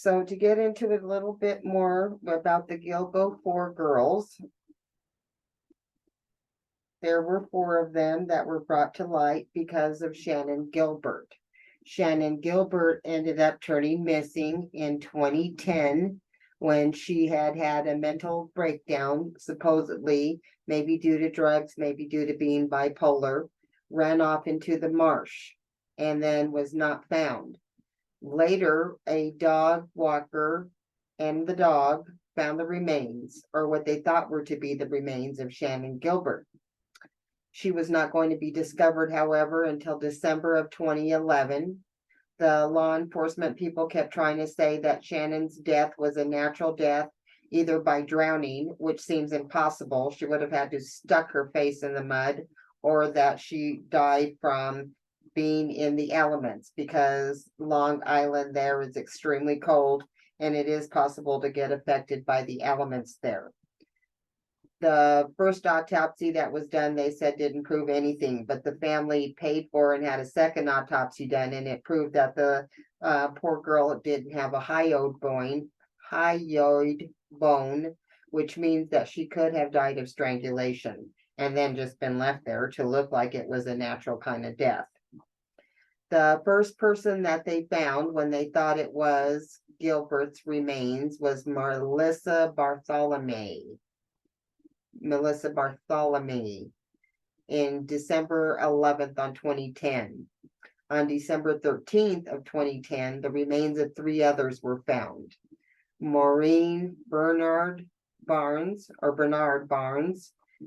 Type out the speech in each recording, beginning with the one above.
So to get into it a little bit more about the Gilgo 4 girls, there were 4 of them that were brought to light because of Shannon Gilbert. Shannon Gilbert ended up turning missing in 2010 when she had had a mental breakdown, supposedly, maybe due to drugs, maybe due to being bipolar, ran off into the marsh and then was not found. Later, a dog walker and the dog found the remains, or what they thought were to be the remains of Shannon Gilbert. She was not going to be discovered, however, until December of 2011. The law enforcement people kept trying to say that Shannon's death was a natural death, either by drowning, which seems impossible. She would have had to stuck her face in the mud, or that she died from being in the elements, because Long Island there is extremely cold and it is possible to get affected by the elements there. The first autopsy that was done, they said, didn't prove anything, but the family paid for and had a second autopsy done, and it proved that the poor girl didn't have a hyoid bone, which means that she could have died of strangulation and then just been left there to look like it was a natural kind of death. The first person that they found when they thought it was Gilbert's remains was Melissa Bartholomew in December 11th on 2010. On December 13th of 2010, the remains of 3 others were found. Maureen Bernard Barnes,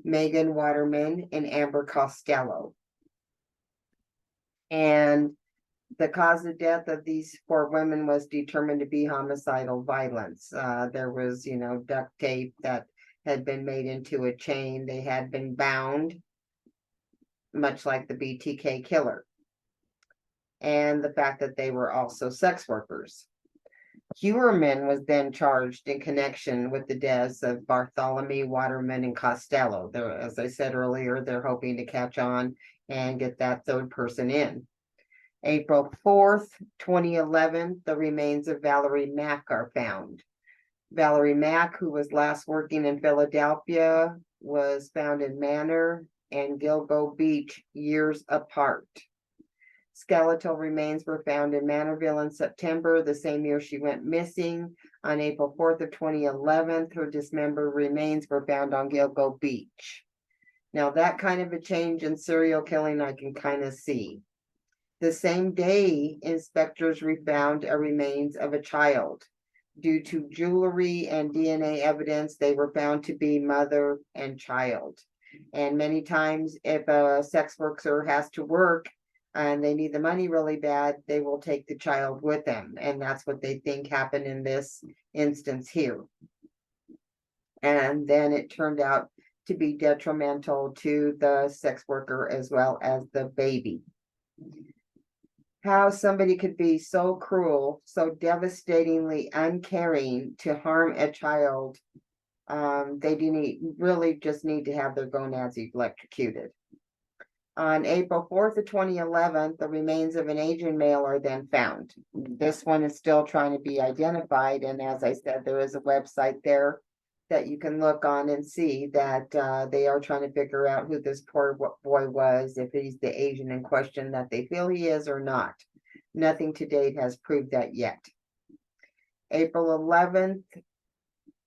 Megan Waterman, and Amber Costello. And the cause of death of these 4 women was determined to be homicidal violence. There was, duct tape that had been made into a chain. They had been bound, much like the BTK killer. And the fact that they were also sex workers. Huerman was then charged in connection with the deaths of Bartholomew, Waterman, and Costello. As I said earlier, they're hoping to catch on and get that 3rd person in. April 4th, 2011, the remains of Valerie Mack are found. Valerie Mack, who was last working in Philadelphia, was found in Manor and Gilgo Beach years apart. Skeletal remains were found in Manorville in September, the same year she went missing. On April 4th of 2011, her dismembered remains were found on Gilgo Beach. Now, that kind of a change in serial killing I can kind of see. The same day, inspectors found a remains of a child. Due to jewelry and DNA evidence, they were found to be mother and child. And many times, if a sex worker has to work and they need the money really bad, they will take the child with them. And that's what they think happened in this instance here. And then it turned out to be detrimental to the sex worker as well as the baby. How somebody could be so cruel, so devastatingly uncaring to harm a child. They really just need to have their gonads electrocuted. On April 4th of 2011, the remains of an Asian male are then found. This one is still trying to be identified, and as I said, there is a website there that you can look on and see that they are trying to figure out who this poor boy was, if he's the Asian in question that they feel he is or not. Nothing to date has proved that yet. April 11th,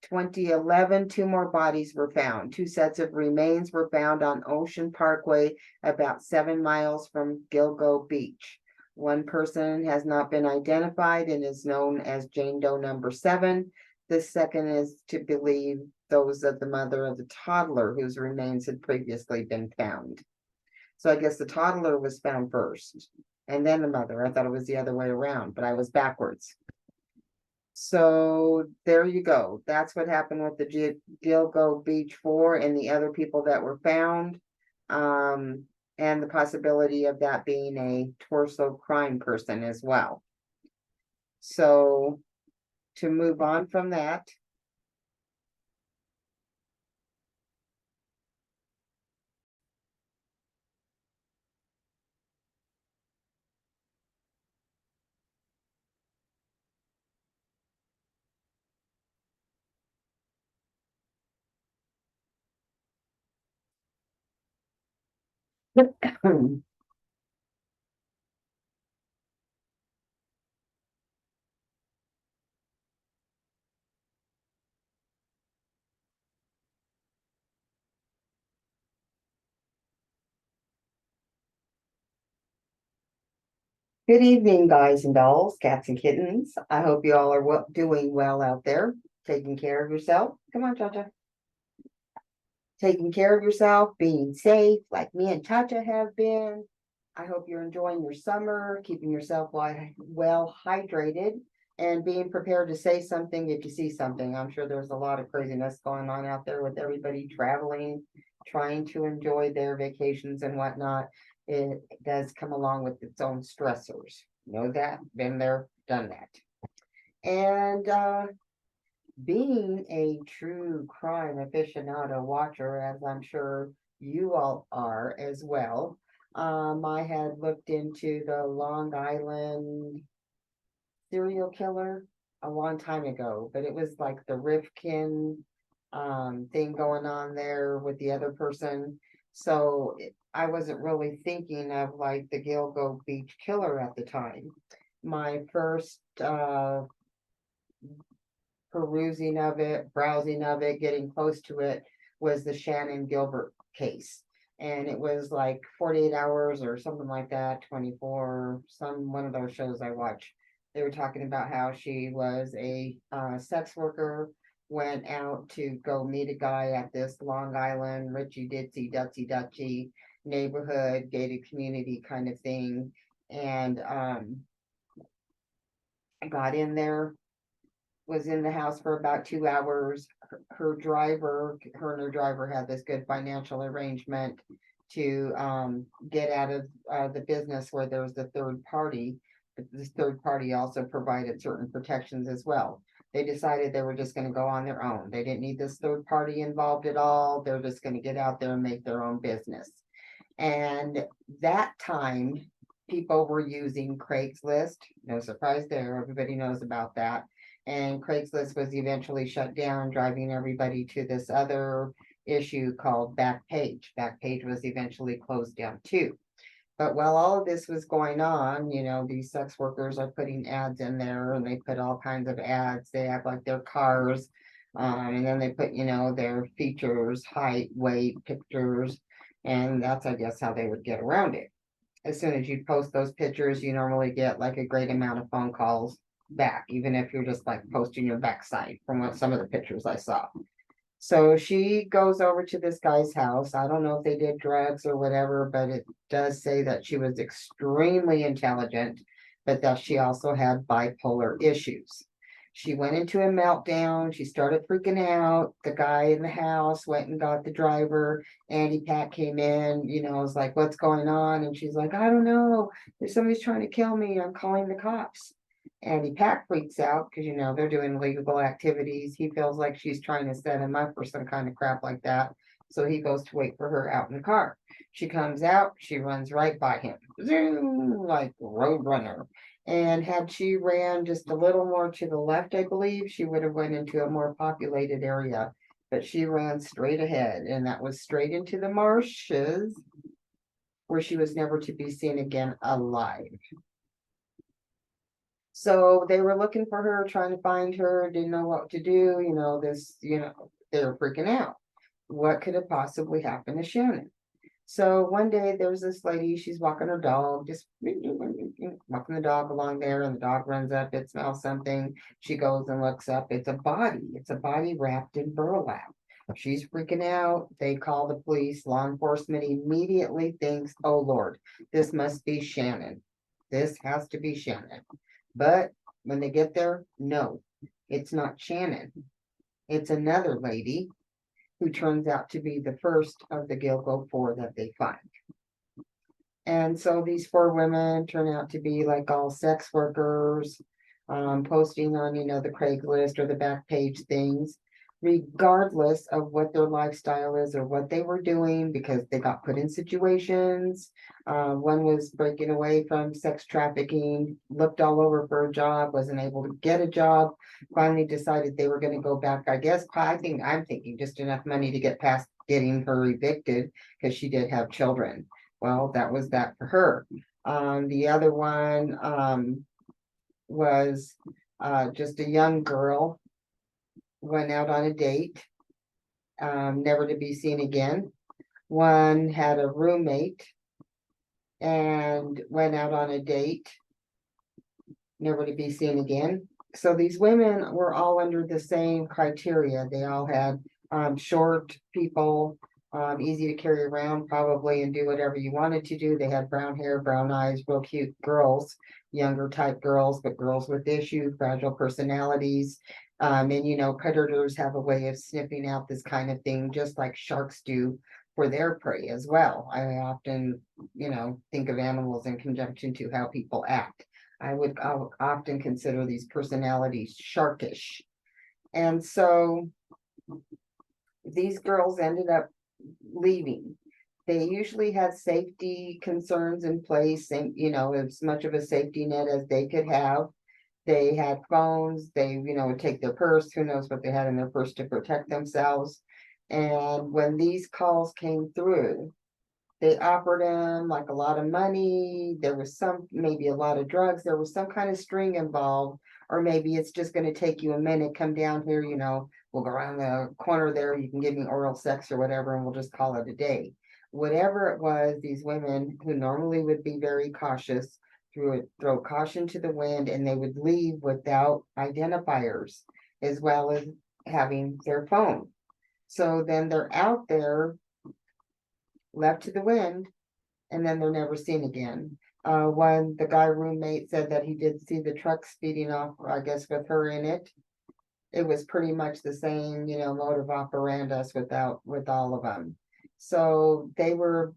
2011, 2 more bodies were found. 2 sets of remains were found on Ocean Parkway, about 7 miles from Gilgo Beach. One person has not been identified and is known as Jane Doe number 7. The second is to believe those of the mother of the toddler whose remains had previously been found. So I guess the toddler was found first and then the mother. I thought it was the other way around, but I was backwards. So there you go. That's what happened with the Gilgo Beach 4 and the other people that were found. And the possibility of that being a torso crime person as well. So to move on from that, Good evening, guys and dolls, cats and kittens. I hope you all are doing well out there, taking care of yourself. Come on, Cha-Cha. Taking care of yourself, being safe, like me and Cha-Cha have been. I hope you're enjoying your summer, keeping yourself well hydrated, and being prepared to say something if you see something. I'm sure there's a lot of craziness going on out there with everybody traveling, trying to enjoy their vacations and whatnot. It does come along with its own stressors. Know that, been there, done that. And being a true crime aficionado watcher, as I'm sure you all are as well, I had looked into the Long Island serial killer a long time ago, but it was like the Rifkin thing going on there with the other person. So I wasn't really thinking of like the Gilgo Beach killer at the time. My first perusing of it, browsing of it, getting close to it was the Shannon Gilbert case. And it was like 48 hours or something like that, 24, one of those shows I watch. They were talking about how she was a sex worker, went out to go meet a guy at this Long Island, Richie Ditzy, Dutsy Dutchy neighborhood, gated community kind of thing. And got in there, was in the house for about 2 hours. Her and her driver had this good financial arrangement to get out of the business where there was the third party. But this third party also provided certain protections as well. They decided they were just going to go on their own. They didn't need this third party involved at all. They're just going to get out there and make their own business. And that time, people were using Craigslist. No surprise there. Everybody knows about that. And Craigslist was eventually shut down, driving everybody to this other issue called Backpage. Backpage was eventually closed down too. But while all of this was going on, these sex workers are putting ads in there, and they put all kinds of ads. They have like their cars, and then they put, their features, height, weight, pictures, and that's, I guess, how they would get around it. As soon as you post those pictures, you normally get like a great amount of phone calls back, even if you're just like posting your backside from what some of the pictures I saw. So she goes over to this guy's house. I don't know if they did drugs or whatever, but it does say that she was extremely intelligent, but that she also had bipolar issues. She went into a meltdown. She started freaking out. The guy in the house went and got the driver. Andy Pat came in, was like, what's going on? And she's like, I don't know. There's somebody's trying to kill me. I'm calling the cops. Andy Pack freaks out because they're doing illegal activities. He feels like she's trying to set him up for some kind of crap like that. So he goes to wait for her out in the car. She comes out, she runs right by him. Zoom, like road runner. And had she ran just a little more to the left, I believe, she would have went into a more populated area. But she ran straight ahead, and that was straight into the marshes, where she was never to be seen again alive. So they were looking for her, trying to find her, didn't know what to do, they were freaking out. What could have possibly happened to Shannon? So one day there's this lady, she's walking her dog, just walking the dog along there, and the dog runs up, it smells something. She goes and looks up, it's a body wrapped in burlap. She's freaking out. They call the police. Law enforcement immediately thinks, oh Lord, this must be Shannon. This has to be Shannon. But when they get there, no, it's not Shannon. It's another lady who turns out to be the first of the Gilgo four that they find. And so these four women turn out to be like all sex workers, posting on, the Craigslist or the Backpage things, regardless of what their lifestyle is or what they were doing, because they got put in situations. One was breaking away from sex trafficking, looked all over for a job, wasn't able to get a job, finally decided they were going to go back. I'm thinking just enough money to get past getting her evicted, because she did have children. Well, that was that for her. The other one was just a young girl, went out on a date, never to be seen again. One had a roommate and went out on a date, never to be seen again. So these women were all under the same criteria. They all had short people, easy to carry around probably and do whatever you wanted to do. They had brown hair, brown eyes, real cute girls, younger type girls, but girls with issues, fragile personalities. And you know, predators have a way of sniffing out this kind of thing, just like sharks do for their prey as well. I often, you know, think of animals in conjunction to how people act. I'll often consider these personalities sharkish. And so these girls ended up leaving. They usually had safety concerns in place and, you know, as much of a safety net as they could have. They had phones, they, you know, would take their purse, who knows what they had in their purse to protect themselves. And when these calls came through, they offered him like a lot of money. There was some, maybe a lot of drugs. There was some kind of string involved, or maybe it's just going to take you a minute. Come down here, you know, we'll go around the corner there. You can give me oral sex or whatever, and we'll just call it a day. Whatever it was, these women who normally would be very cautious throw caution to the wind, and they would leave without identifiers as well as having their phone. So then they're out there left to the wind, and then they're never seen again. When the guy roommate said that he did see the truck speeding off, I guess with her in it, it was pretty much the same, you know, modus operandus with all of them. So they were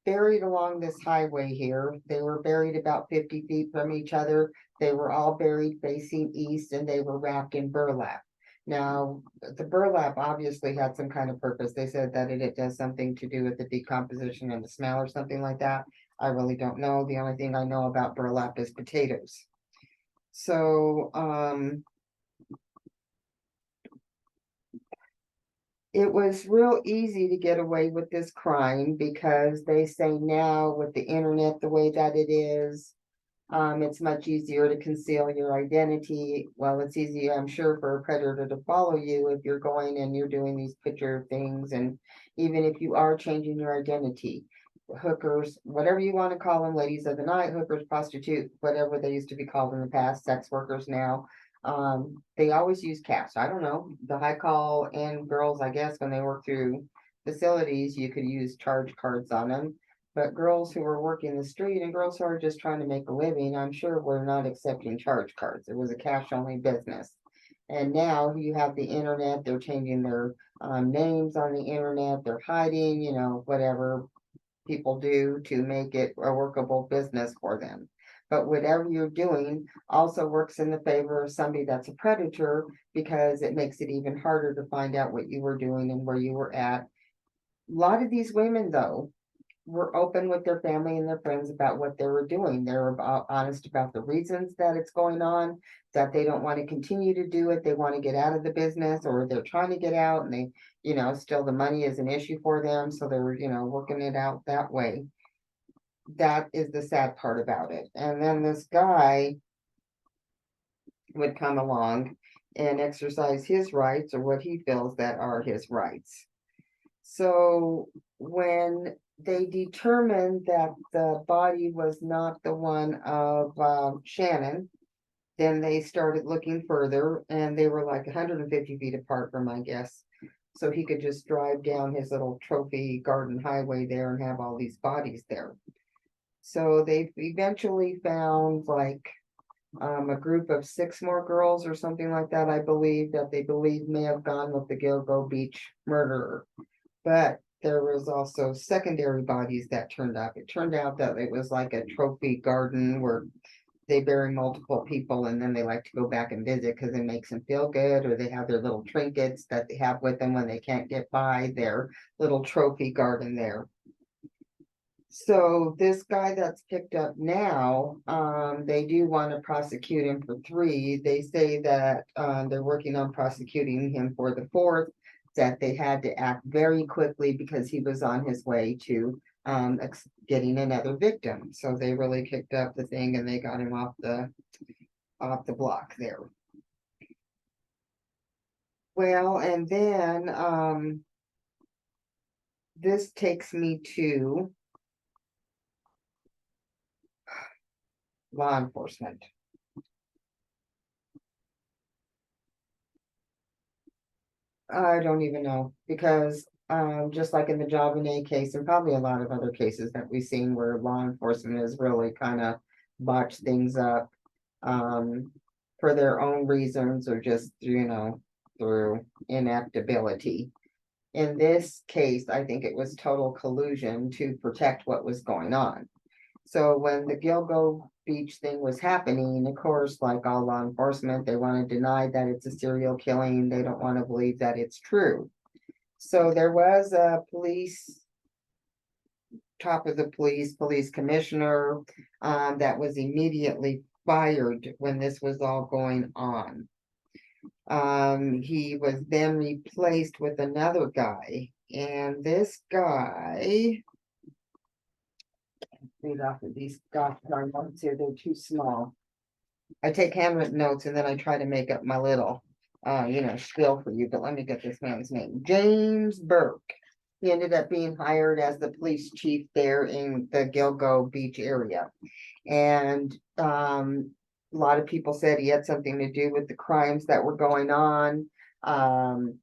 buried along this highway here. They were buried about 50 feet from each other. They were all buried facing east, and they were wrapped in burlap. Now, the burlap obviously had some kind of purpose. They said that it does something to do with the decomposition and the smell or something like that. I really don't know. The only thing I know about burlap is potatoes. So, it was real easy to get away with this crime because they say now with the internet the way that it is, it's much easier to conceal your identity. Well, it's easy, I'm sure, for a predator to follow you if you're going and you're doing these picture things. And even if you are changing your identity, hookers, whatever you want to call them, ladies of the night, hookers, prostitute, whatever they used to be called in the past, sex workers now. They always use cash. I don't know. The high call and girls, I guess, when they work through facilities, you could use charge cards on them. But girls who are working the street and girls who are just trying to make a living, I'm sure we're not accepting charge cards. It was a cash only business. And now you have the internet, they're changing their names on the internet, they're hiding, you know, whatever people do to make it a workable business for them. But whatever you're doing also works in the favor of somebody that's a predator because it makes it even harder to find out what you were doing and where you were at. A lot of these women, though, were open with their family and their friends about what they were doing. They were honest about the reasons that it's going on, that they don't want to continue to do it. They want to get out of the business, or they're trying to get out and they, you know, still the money is an issue for them. So they're, you know, working it out that way. That is the sad part about it. And then this guy would come along and exercise his rights, or what he feels that are his rights. So when they determined that the body was not the one of Shannon, then they started looking further, and they were like 150 feet apart from my guess. So he could just drive down his little trophy garden highway there and have all these bodies there. So they eventually found like a group of 6 more girls or something like that, I believe, that they believe may have gone with the Gilgo Beach murderer. But there was also secondary bodies that turned up. It turned out that it was like a trophy garden where they bury multiple people and then they like to go back and visit because it makes them feel good, or they have their little trinkets that they have with them when they can't get by their little trophy garden there. So this guy that's picked up now, they do want to prosecute him for 3. They say that they're working on prosecuting him for the 4th, that they had to act very quickly because he was on his way to getting another victim. So they really kicked up the thing and they got him off the block there. Well, and then this takes me to law enforcement. I don't even know because just like in the JavaNay case and probably a lot of other cases that we've seen where law enforcement has really kind of botched things up um, for their own reasons or just, through inactability. In this case, I think it was total collusion to protect what was going on. So when the Gilgo Beach thing was happening, of course, like all law enforcement, they want to deny that it's a serial killing. They don't want to believe that it's true. So there was a top of the police commissioner that was immediately fired when this was all going on. He was then replaced with another guy, and this guy, read off of these darn notes here, they're too small. I take handwritten notes and then I try to make up my little, spiel for you, but let me get this man's name. James Burke. He ended up being hired as the police chief there in the Gilgo Beach area. And a lot of people said he had something to do with the crimes that were going on.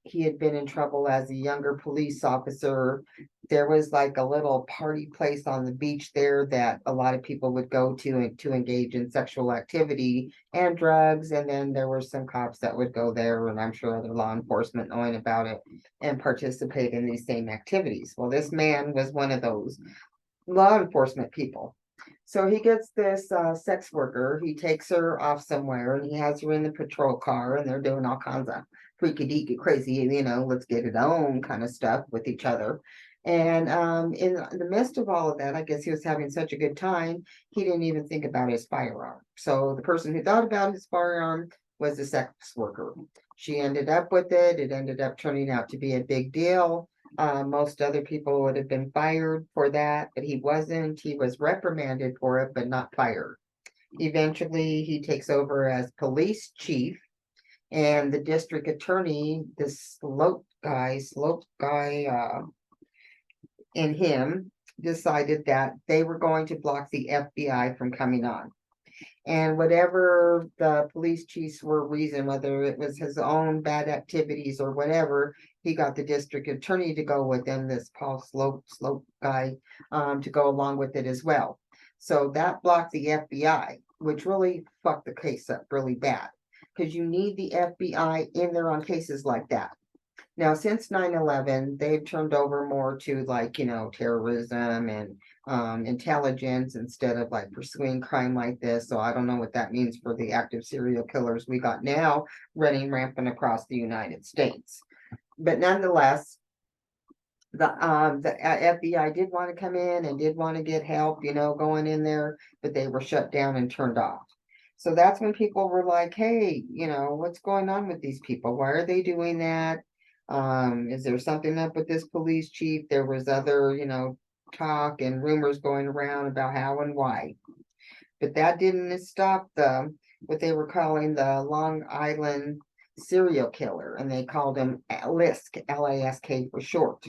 He had been in trouble as a younger police officer. There was like a little party place on the beach there that a lot of people would go to engage in sexual activity and drugs. And then there were some cops that would go there, and I'm sure other law enforcement knowing about it and participate in these same activities. Well, this man was one of those law enforcement people. So he gets this sex worker. He takes her off somewhere and he has her in the patrol car and they're doing all kinds of freaky deaky crazy, let's get it on kind of stuff with each other. And in the midst of all of that, I guess he was having such a good time, he didn't even think about his firearm. So the person who thought about his firearm was the sex worker. She ended up with it. It ended up turning out to be a big deal. Most other people would have been fired for that, but he wasn't. He was reprimanded for it, but not fired. Eventually, he takes over as police chief, and the district attorney, this slope guy, in him, decided that they were going to block the FBI from coming on. And whatever the police chiefs were reason, whether it was his own bad activities or whatever, he got the district attorney to go with him, this Paul Slope guy, to go along with it as well. So that blocked the FBI, which really fucked the case up really bad because you need the FBI in there on cases like that. Now, since 9/11, they've turned over more to terrorism and intelligence instead of like pursuing crime like this. So I don't know what that means for the active serial killers we got now running rampant across the United States. But nonetheless, the FBI did want to come in and did want to get help, going in there, but they were shut down and turned off. So that's when people were like, hey, what's going on with these people? Why are they doing that? Is there something up with this police chief? There was other, talk and rumors going around about how and why. But that didn't stop what they were calling the Long Island serial killer, and they called him Lisk, L-A-S-K for short.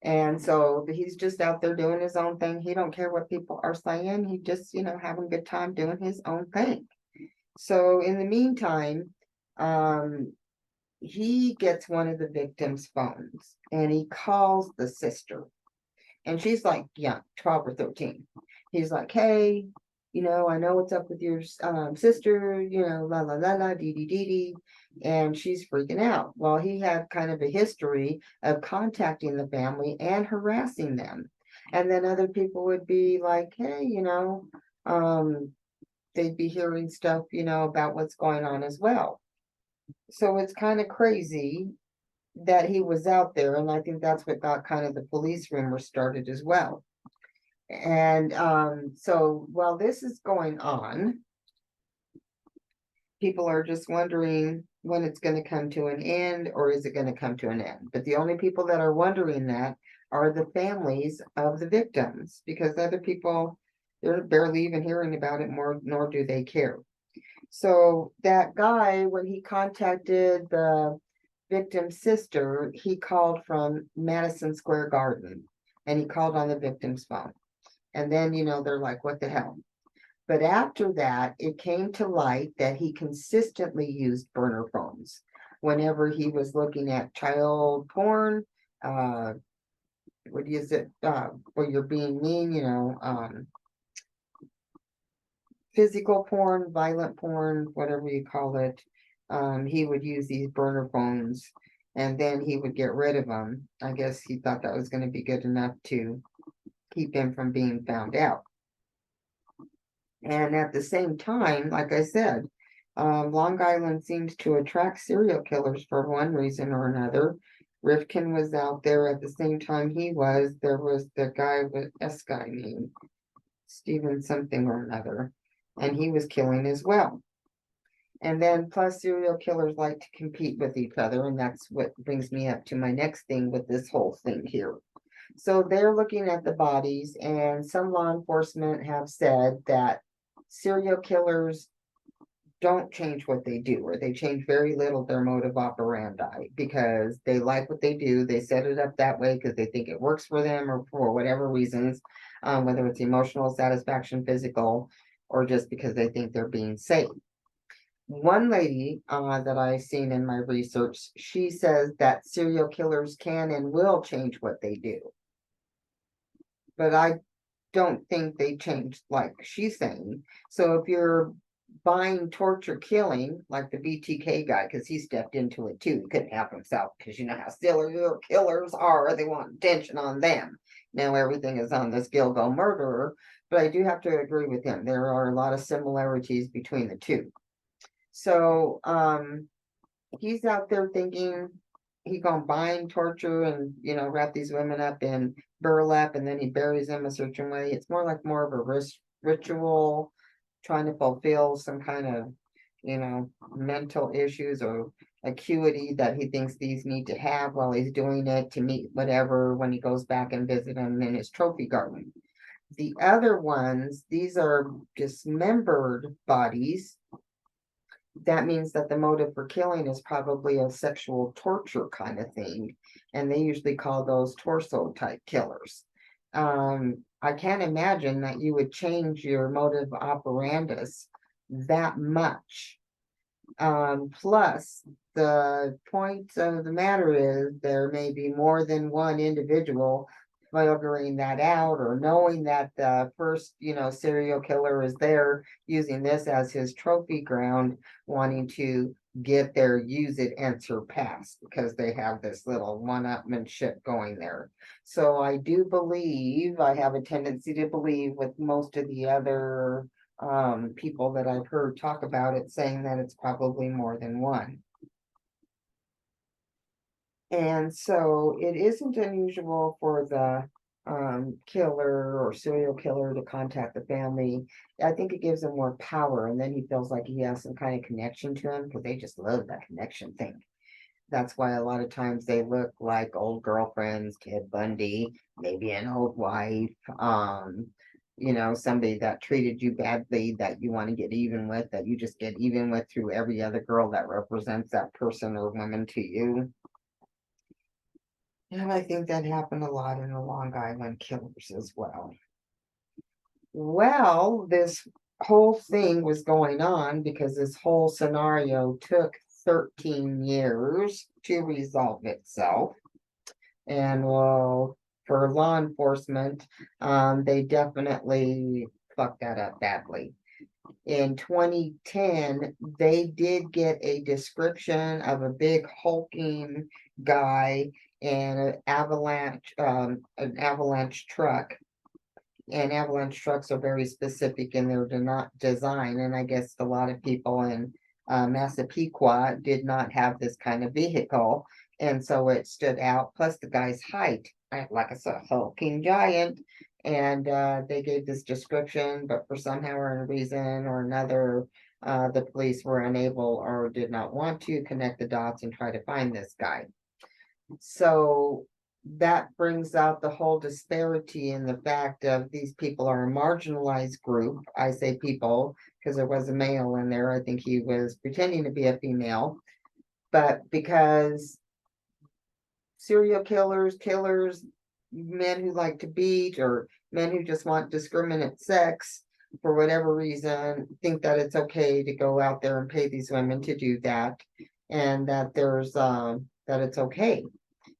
And so he's just out there doing his own thing. He don't care what people are saying. He just, having a good time doing his own thing. So in the meantime, he gets one of the victim's phones and he calls the sister. And she's like young, 12 or 13. He's like, hey, I know what's up with your sister, la la la la, dee dee dee dee. And she's freaking out. Well, he had kind of a history of contacting the family and harassing them. And then other people would be like, hey, they'd be hearing stuff, about what's going on as well. So it's kind of crazy that he was out there. And I think that's what got kind of the police rumor started as well. And so while this is going on, people are just wondering when it's going to come to an end, or is it going to come to an end? But the only people that are wondering that are the families of the victims, because other people, they're barely even hearing about it more, nor do they care. So that guy, when he contacted the victim's sister, he called from Madison Square Garden, and he called on the victim's phone. And then, they're like, what the hell? But after that, it came to light that he consistently used burner phones whenever he was looking at child porn, uh, what is it, where you're being mean, physical porn, violent porn, whatever you call it. He would use these burner phones, and then he would get rid of them. I guess he thought that was going to be good enough to keep him from being found out. And at the same time, like I said, Long Island seems to attract serial killers for one reason or another. Rifkin was out there at the same time he was. There was the guy with S guy named Stephen something or another, and he was killing as well. And then plus serial killers like to compete with each other, and that's what brings me up to my next thing with this whole thing here. So they're looking at the bodies, and some law enforcement have said that serial killers don't change what they do, or they change very little their motive operandi, because they like what they do. They set it up that way because they think it works for them, or for whatever reasons, whether it's emotional satisfaction, physical, or just because they think they're being safe. One lady that I've seen in my research, she says that serial killers can and will change what they do. But I don't think they change like she's saying. So if you're buying torture killing, like the BTK guy, because he stepped into it too, he couldn't help himself, because you know how serial killers are, they want attention on them. Now everything is on this Gilgo murderer, but I do have to agree with him. There are a lot of similarities between the two. So he's out there thinking he gonna bind, torture, and wrap these women up in burlap, and then he buries them a certain way. It's more of a ritual, trying to fulfill some kind of mental issues or acuity that he thinks these need to have while he's doing it, to meet whatever when he goes back and visit them in his trophy garden. The other ones, these are dismembered bodies. That means that the motive for killing is probably a sexual torture kind of thing. And they usually call those torso type killers. I can't imagine that you would change your motive operandus that much. Plus, the point of the matter is there may be more than one individual figuring that out, or knowing that the first, serial killer is there using this as his trophy ground, wanting to get there, use it, and surpass, because they have this little one-upmanship going there. So I do believe, I have a tendency to believe with most of the other people that I've heard talk about it, saying that it's probably more than one. And so it isn't unusual for the killer or serial killer to contact the family. I think it gives him more power, and then he feels like he has some kind of connection to him, because they just love that connection thing. That's why a lot of times they look like old girlfriends, Ted Bundy, maybe an old wife, somebody that treated you badly, that you want to get even with, that you just get even with through every other girl that represents that person or woman to you. And I think that happened a lot in the Long Island killers as well. Well, this whole thing was going on because this whole scenario took 13 years to resolve itself. And well, for law enforcement, they definitely fucked that up badly. In 2010, they did get a description of a big hulking guy in an avalanche truck. And avalanche trucks are very specific in their design. And I guess a lot of people in Massapequa did not have this kind of vehicle. And so it stood out. Plus the guy's height, like I said, hulking giant. And they gave this description, but for somehow or a reason or another, the police were unable or did not want to connect the dots and try to find this guy. So that brings out the whole disparity in the fact of these people are a marginalized group. I say people because there was a male in there. I think he was pretending to be a female, but because serial killers, men who like to beat, or men who just want discriminate sex for whatever reason, think that it's okay to go out there and pay these women to do that, and that that it's okay.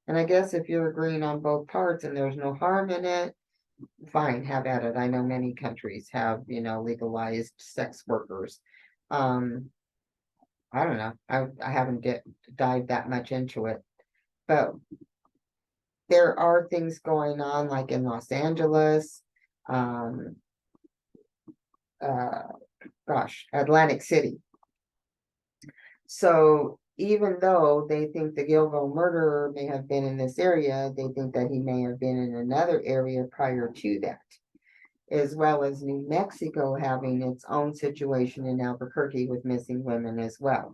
And I guess if you're agreeing on both parts and there's no harm in it, fine, have at it. I know many countries have, legalized sex workers. Um, I don't know. I haven't dived that much into it, but there are things going on like in Los Angeles, um, uh, Atlantic City. So even though they think the Gilgo murderer may have been in this area, they think that he may have been in another area prior to that, as well as New Mexico having its own situation in Albuquerque with missing women as well.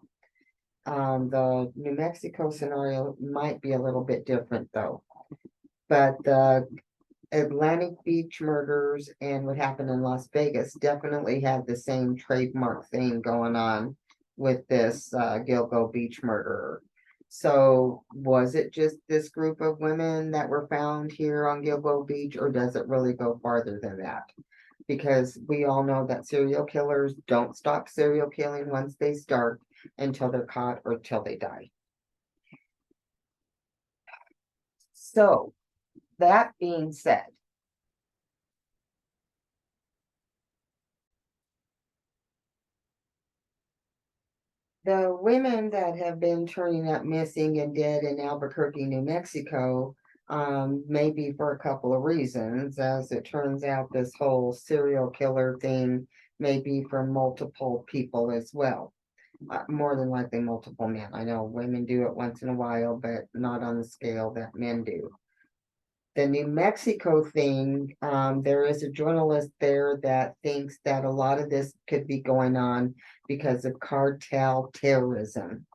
The New Mexico scenario might be a little bit different though, but the Atlantic Beach murders and what happened in Las Vegas definitely had the same trademark thing going on with this Gilgo Beach murderer. So, was it just this group of women that were found here on Gilgo Beach, or does it really go farther than that? Because we all know that serial killers don't stop serial killing once they start until they're caught or till they die. So, that being said, the women that have been turning up missing and dead in Albuquerque, New Mexico, maybe for a couple of reasons. As it turns out, this whole serial killer thing may be from multiple people as well. More than likely multiple men. I know women do it once in a while, but not on the scale that men do. The New Mexico thing, there is a journalist there that thinks that a lot of this could be going on because of cartel terrorism.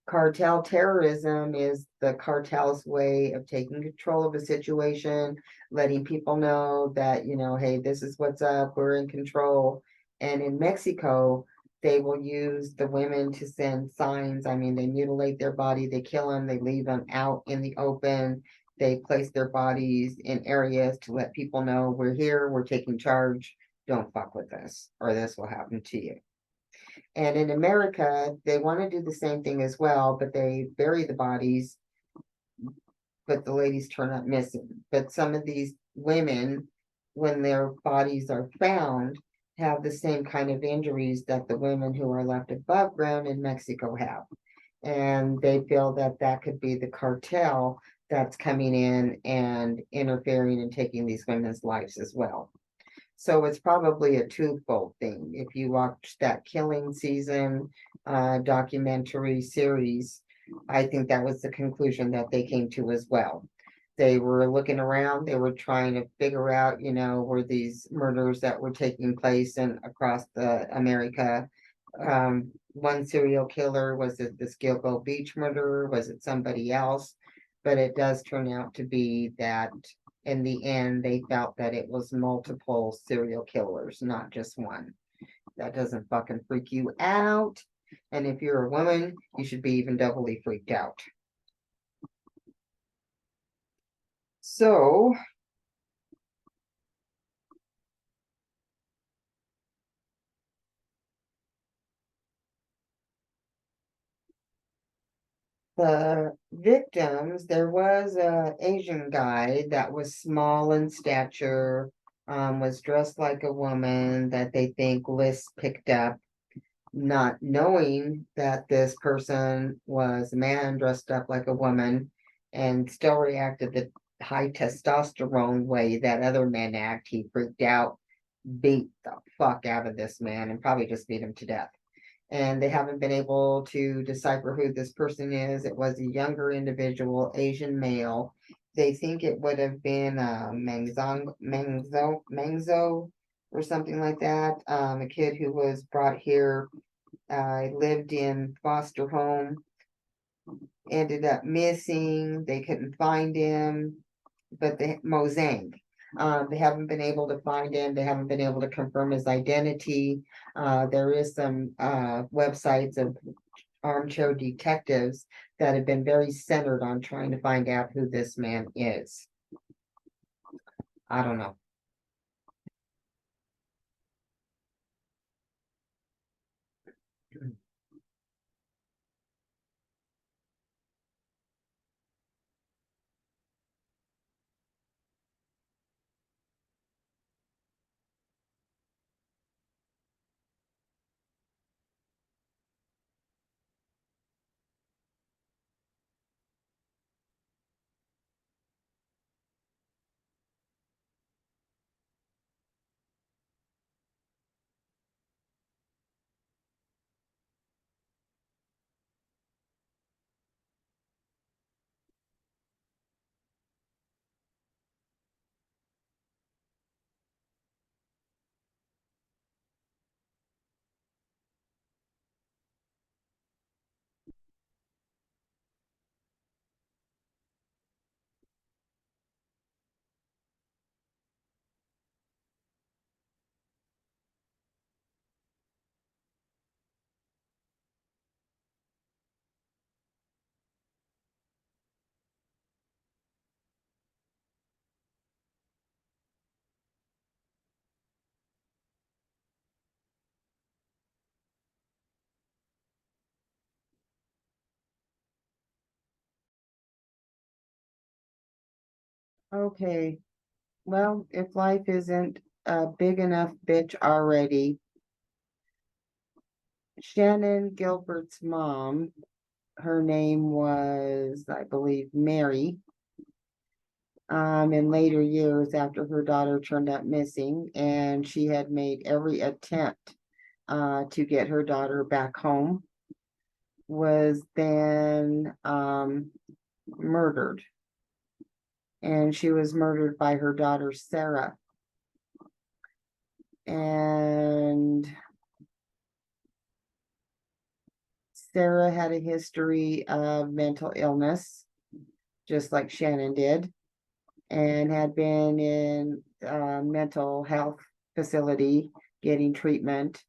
Cartel terrorism is the cartel's way of taking control of a situation, letting people know that, hey, this is what's up, we're in control. And in Mexico, they will use the women to send signs. I mean, they mutilate their body, they kill them, they leave them out in the open. They place their bodies in areas to let people know we're here, we're taking charge, don't fuck with us, or this will happen to you. And in America, they want to do the same thing as well, but they bury the bodies, but the ladies turn up missing. But some of these women, when their bodies are found, have the same kind of injuries that the women who are left above ground in Mexico have. And they feel that that could be the cartel that's coming in and interfering and taking these women's lives as well. So it's probably a twofold thing. If you watch that killing season documentary series, I think that was the conclusion that they came to as well. They were looking around, they were trying to figure out, were these murders that were taking place and across the America. One serial killer, was it the Gilgo Beach murderer? Was it somebody else? But it does turn out to be that in the end, they felt that it was multiple serial killers, not just one. That doesn't fucking freak you out. And if you're a woman, you should be even doubly freaked out. So, the victims, there was a Asian guy that was small in stature, was dressed like a woman that they think Liz picked up, not knowing that this person was a man dressed up like a woman and still reacted the high testosterone way that other men act. He freaked out, beat the fuck out of this man, and probably just beat him to death. And they haven't been able to decipher who this person is. It was a younger individual, Asian male. They think it would have been Mangzo or something like that. A kid who was brought here, lived in foster home, ended up missing. They couldn't find him, but the Mozang. They haven't been able to find him. They haven't been able to confirm his identity. There is some websites of armchair detectives that have been very centered on trying to find out who this man is. I don't know. Okay, well, if life isn't a big enough bitch already, Shannon Gilbert's mom, her name was, I believe, Mary. In later years after her daughter turned up missing, and she had made every attempt to get her daughter back home, was then murdered. And she was murdered by her daughter, Sarah. And Sarah had a history of mental illness, just like Shannon did, and had been in a mental health facility getting treatment.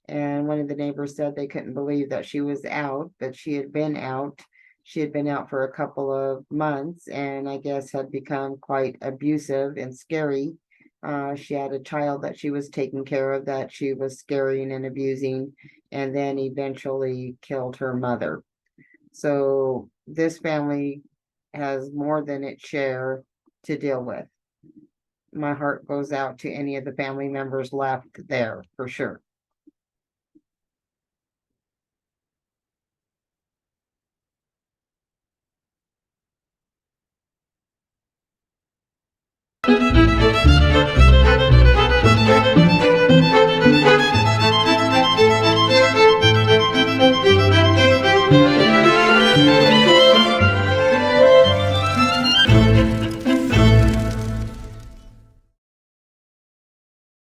And one of the neighbors said they couldn't believe that she was out, but she had been out. She had been out for a couple of months and I guess had become quite abusive and scary. She had a child that she was taking care of that she was scaring and abusing, and then eventually killed her mother. So this family has more than its share to deal with. My heart goes out to any of the family members left there for sure.